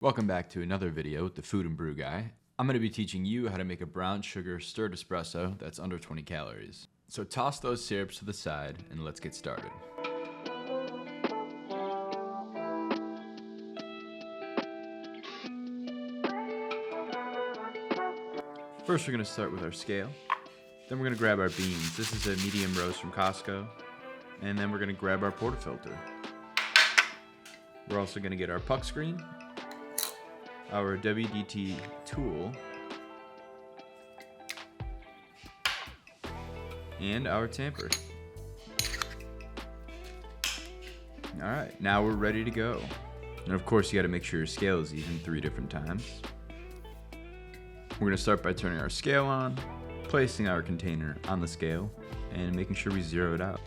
Welcome back to another video with the Food and Brew Guy. I'm going to be teaching you how to make a brown sugar stirred espresso that's under 20 calories. So toss those syrups to the side and let's get started. First we're going to start with our scale. Then we're going to grab our beans. This is a medium roast from Costco. And then we're going to grab our portafilter. We're also going to get our puck screen, our WDT tool, and our tamper. Alright, now we're ready to go. And of course you got to make sure your scale is even 3 different times. We're going to start by turning our scale on, placing our container on the scale, and making sure we zero it out.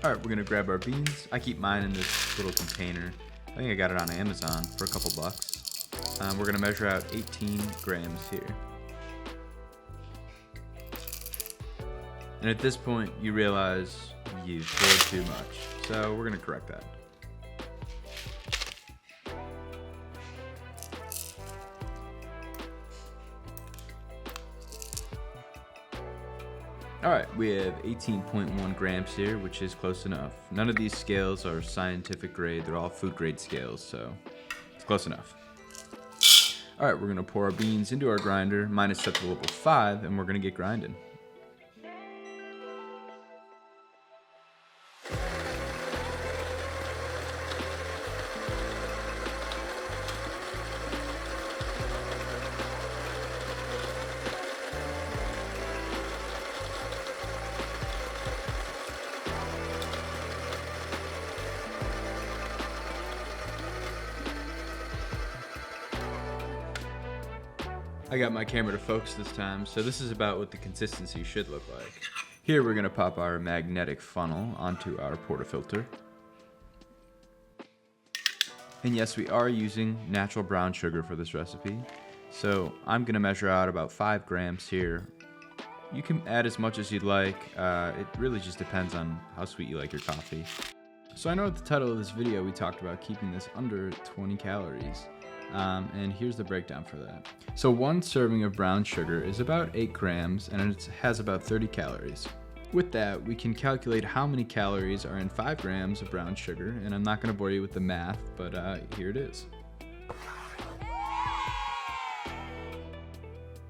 Alright, we're going to grab our beans. I keep mine in this little container. I think I got it on Amazon for a couple bucks. We're going to measure out 18 grams here. And at this point, you realize you've poured too much. So we're going to correct that. Alright, we have 18.1 grams here, which is close enough. None of these scales are scientific grade, they're all food grade scales, so it's close enough. Alright, we're going to pour our beans into our grinder. Mine is set to level 5, and we're going to get grinding. I got my camera to focus this time, so this is about what the consistency should look like. Here we're going to pop our magnetic funnel onto our portafilter. And yes, we are using natural brown sugar for this recipe, so I'm going to measure out about 5 grams here. You can add as much as you'd like, it really just depends on how sweet you like your coffee. So I know at the title of this video we talked about keeping this under 20 calories. And here's the breakdown for that. So one serving of brown sugar is about 8 grams and it has about 30 calories. With that, we can calculate how many calories are in 5 grams of brown sugar, and I'm not going to bore you with the math, but here it is.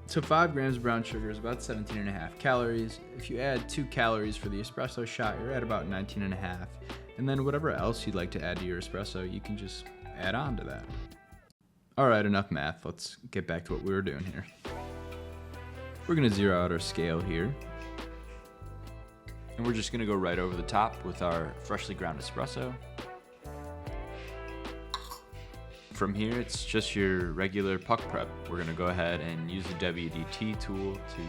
So 5 grams of brown sugar is about 17.5 calories. If you add 2 calories for the espresso shot, you're at about 19.5. And then whatever else you'd like to add to your espresso, you can just add on to that. Alright, enough math. Let's get back to what we were doing here. We're going to zero out our scale here. And we're just going to go right over the top with our freshly ground espresso. From here, it's just your regular puck prep. We're going to go ahead and use the WDT tool to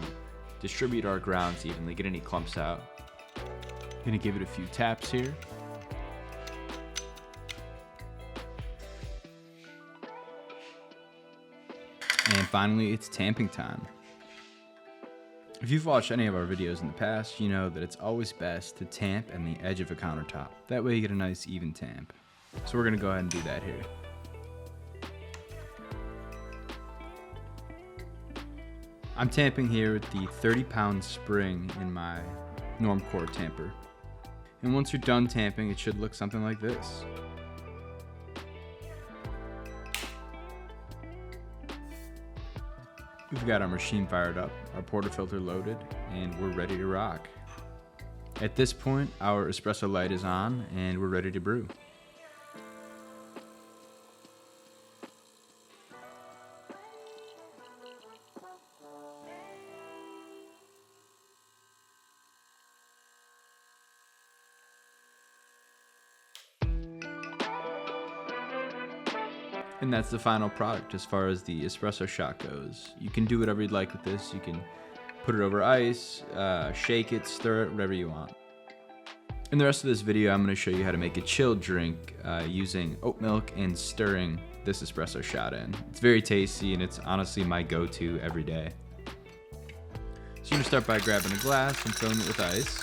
distribute our grounds evenly, get any clumps out. Going to give it a few taps here. And finally, it's tamping time. If you've watched any of our videos in the past, you know that it's always best to tamp on the edge of a countertop. That way you get a nice even tamp. So we're going to go ahead and do that here. I'm tamping here with the 30-pound spring in my Normcore tamper. And once you're done tamping, it should look something like this. We've got our machine fired up, our portafilter loaded, and we're ready to rock. At this point, our espresso light is on, and we're ready to brew. And that's the final product as far as the espresso shot goes. You can do whatever you'd like with this. You can put it over ice, shake it, stir it, whatever you want. In the rest of this video, I'm going to show you how to make a chilled drink using oat milk and stirring this espresso shot in. It's very tasty and it's honestly my go-to every day. So you're going to start by grabbing a glass and filling it with ice.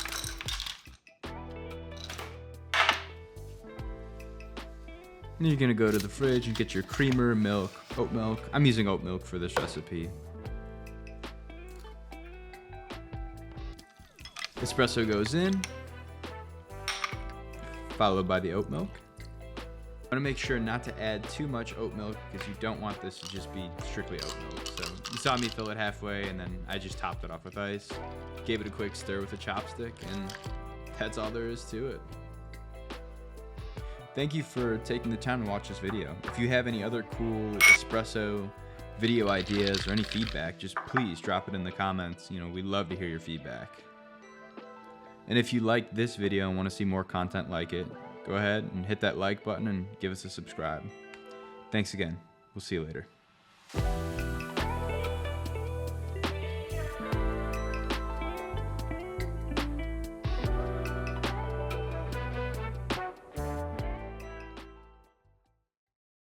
And you're gonna go to the fridge and get your creamer, milk, oat milk. I'm using oat milk for this recipe. Espresso goes in, followed by the oat milk. I want to make sure not to add too much oat milk because you don't want this to just be strictly oat milk. So you saw me fill it halfway and then I just topped it off with ice. Gave it a quick stir with a chopstick and that's all there is to it. Thank you for taking the time to watch this video. If you have any other cool espresso video ideas or any feedback, just please drop it in the comments. We'd love to hear your feedback. And if you like this video and want to see more content like it, go ahead and hit that like button and give us a subscribe. Thanks again. We'll see you later.